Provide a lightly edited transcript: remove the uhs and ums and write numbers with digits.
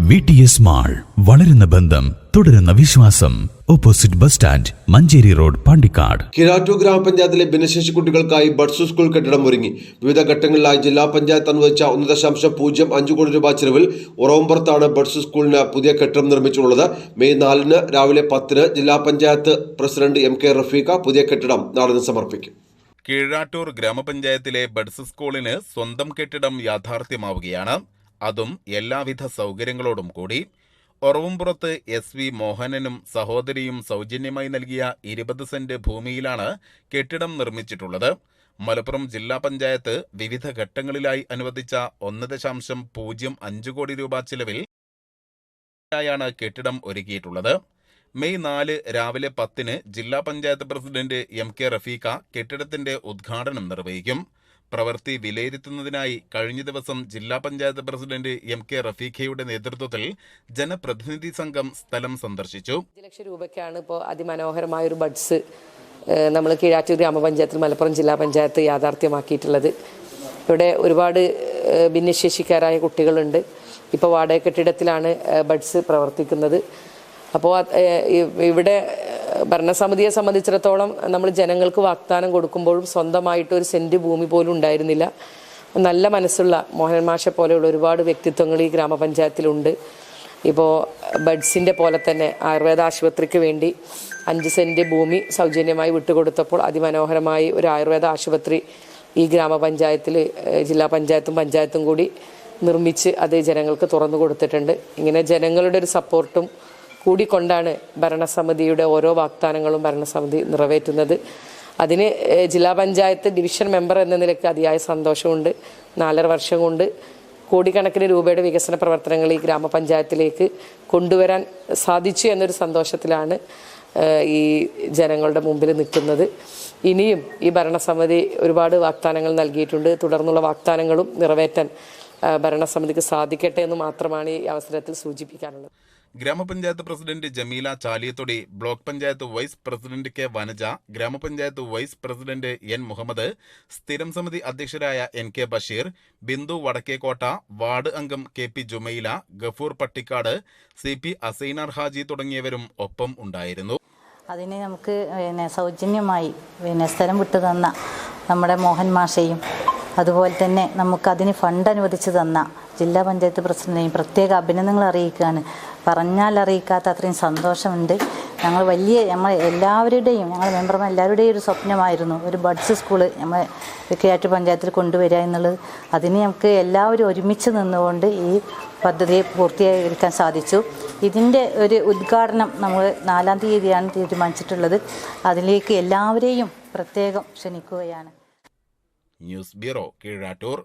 VTS mall, വളരുന്ന ബന്ധം, തുടരുന്ന വിശ്വാസം. Opposite bus stand, Manjeri road, Pandikkad. Kizhattur ഗ്രാമപഞ്ചായത്തിലെ ഭിന്നശേഷി കുട്ടികൾക്കായി ബഡ്സ് സ്കൂൾ കെട്ടിടം ഒരുങ്ങി. വിവിധ ഘട്ടങ്ങളിലായി ജില്ലാ പഞ്ചായത്ത് അനുവദിച്ച 1.05 കോടി രൂപ ചെലവിൽ ഉറവമ്പുറത്താണ് ബഡ്സ് സ്കൂളിന് പുതിയ കെട്ടിടം നിർമ്മിച്ചിട്ടുള്ളത്. മെയ് 4 രാവിലെ 10 ജില്ലാ പഞ്ചായത്ത് പ്രസിഡന്റ് MK റഫീഖ പുതിയ കെട്ടിടം നാടിന് സമർപ്പിക്കും. കീഴാറ്റൂർ ഗ്രാമപഞ്ചായത്തിലെ ബഡ്സ് സ്കൂളിന് സ്വന്തം കെട്ടിടം യാഥാർത്ഥ്യമാവുകയാണ്. അതും എല്ലാവിധ സൗകര്യങ്ങളോടും കൂടി. ഒറവുംപുറത്ത് SV മോഹനനും സഹോദരിയും സൗജന്യമായി നൽകിയ 20 സെന്റ് ഭൂമിയിലാണ് കെട്ടിടം നിർമ്മിച്ചിട്ടുള്ളത്. മലപ്പുറം ജില്ലാ പഞ്ചായത്ത് വിവിധ ഘട്ടങ്ങളിലായി അനുവദിച്ച 1.05 കോടി രൂപ ചിലവിൽ ാണ് കെട്ടിടം ഒരുക്കിയിട്ടുള്ളത്. മെയ് 4 രാവിലെ 10 ജില്ലാ പഞ്ചായത്ത് പ്രസിഡന്റ് MK റഫീഖ കെട്ടിടത്തിന്റെ ഉദ്ഘാടനം നിർവഹിക്കും. പ്രവൃത്തി വിലയിരുത്തുന്നതിനായി കഴിഞ്ഞ ദിവസം ജില്ലാ പഞ്ചായത്ത് പ്രസിഡന്റ് MK റഫീഖയുടെ നേതൃത്വത്തിൽ ജനപ്രതിനിധി സംഘം സ്ഥലം സന്ദർശിച്ചു. 5 ലക്ഷം രൂപയ്ക്കാണ് ഇപ്പോൾ അതിമനോഹരമായ ഒരു ബഡ്സ് നമ്മൾ കീഴാറ്റൂർ ഗ്രാമപഞ്ചായത്തിൽ മലപ്പുറം ജില്ലാ പഞ്ചായത്ത് യാഥാർത്ഥ്യമാക്കിയിട്ടുള്ളത്. ഇവിടെ ഒരുപാട് ഭിന്നശേഷിക്കാരായ കുട്ടികളുണ്ട്. ഇപ്പോൾ വാടക കെട്ടിടത്തിലാണ് ബഡ്സ് പ്രവർത്തിക്കുന്നത്. അപ്പോൾ ഇവിടെ ഭരണസമിതിയെ സംബന്ധിച്ചിടത്തോളം നമ്മൾ ജനങ്ങൾക്ക് വാഗ്ദാനം കൊടുക്കുമ്പോഴും സ്വന്തമായിട്ട് ഒരു സെന്റ് ഭൂമി പോലും ഉണ്ടായിരുന്നില്ല. നല്ല മനസ്സുള്ള മോഹൻ മാഷെ പോലെയുള്ള ഒരുപാട് വ്യക്തിത്വങ്ങൾ ഈ ഗ്രാമപഞ്ചായത്തിലുണ്ട്. ഇപ്പോൾ ബഡ്സിൻ്റെ പോലെ തന്നെ ആയുർവേദ ആശുപത്രിക്ക് വേണ്ടി 5 സെന്റ് ഭൂമി സൗജന്യമായി വിട്ടുകൊടുത്തപ്പോൾ അതിമനോഹരമായി ഒരു ആയുർവേദ ആശുപത്രി ഈ ഗ്രാമപഞ്ചായത്തിൽ ജില്ലാ പഞ്ചായത്തും കൂടി നിർമ്മിച്ച് അത് ജനങ്ങൾക്ക് തുറന്നു കൊടുത്തിട്ടുണ്ട്. ഇങ്ങനെ ജനങ്ങളുടെ ഒരു സപ്പോർട്ടും കൂടിക്കൊണ്ടാണ് ഭരണസമിതിയുടെ ഓരോ വാഗ്ദാനങ്ങളും ഭരണസമിതി നിറവേറ്റുന്നത്. അതിന് ജില്ലാ പഞ്ചായത്ത് ഡിവിഷൻ മെമ്പർ എന്ന നിലയ്ക്ക് അതിയായ സന്തോഷമുണ്ട്. 4.5 വർഷം കൊണ്ട് കോടിക്കണക്കിന് രൂപയുടെ വികസന പ്രവർത്തനങ്ങൾ ഈ ഗ്രാമപഞ്ചായത്തിലേക്ക് കൊണ്ടുവരാൻ സാധിച്ചു എന്നൊരു സന്തോഷത്തിലാണ് ഈ ജനങ്ങളുടെ മുമ്പിൽ നിൽക്കുന്നത്. ഇനിയും ഈ ഭരണസമിതി ഒരുപാട് വാഗ്ദാനങ്ങൾ നൽകിയിട്ടുണ്ട്. തുടർന്നുള്ള വാഗ്ദാനങ്ങളും നിറവേറ്റാൻ ഭരണസമിതിക്ക് സാധിക്കട്ടെ എന്ന് മാത്രമാണ് ഈ അവസരത്തിൽ സൂചിപ്പിക്കാനുള്ളത്. ഗ്രാമപഞ്ചായത്ത് president Jameela Chaliyathodi, block panchayat vice president K Vanaja, ഗ്രാമപഞ്ചായത്ത് വൈസ് പ്രസിഡന്റ് N മുഹമ്മദ്, സ്ഥിരം സമിതി അധ്യക്ഷരായ NK ബഷീർ, ബിന്ദു വടക്കേക്കോട്ട, വാർഡ് അംഗം KP ജുമൈല, ഗഫൂർ പട്ടിക്കാട്, CP അസൈനാർ ഹാജി തുടങ്ങിയവരും ഒപ്പം ഉണ്ടായിരുന്നു. അതിന് നമുക്ക് സൗജന്യമായി സ്ഥലം വിട്ടു തന്ന നമ്മുടെ മോഹൻ മാഷയും അതുപോലെ തന്നെ നമുക്കതിന് ഫണ്ട് അനുവദിച്ചു തന്ന ജില്ലാ പഞ്ചായത്ത് പ്രസിഡന്റിനെയും പ്രത്യേക അഭിനന്ദനങ്ങൾ അറിയിക്കുകയാണ്. പറഞ്ഞാൽ അറിയിക്കാത്ത അത്രയും സന്തോഷമുണ്ട്. ഞങ്ങൾ എല്ലാവരുടെയും ഞങ്ങൾ മെമ്പർമാർ എല്ലാവരുടെയും ഒരു സ്വപ്നമായിരുന്നു ഒരു ബഡ്സ് സ്കൂള് നമ്മൾ കീഴാറ്റൂർ പഞ്ചായത്തിൽ കൊണ്ടുവരിക എന്നുള്ളത്. അതിന് നമുക്ക് എല്ലാവരും ഒരുമിച്ച് നിന്നുകൊണ്ട് ഈ പദ്ധതി പൂർത്തീകരിക്കാൻ സാധിച്ചു. ഇതിൻ്റെ ഒരു ഉദ്ഘാടനം നമ്മൾ 4-ാം തീയതിയാണ് തീരുമാനിച്ചിട്ടുള്ളത്. അതിലേക്ക് എല്ലാവരെയും പ്രത്യേകം ക്ഷണിക്കുകയാണ്. News bureau, Keezhattoor.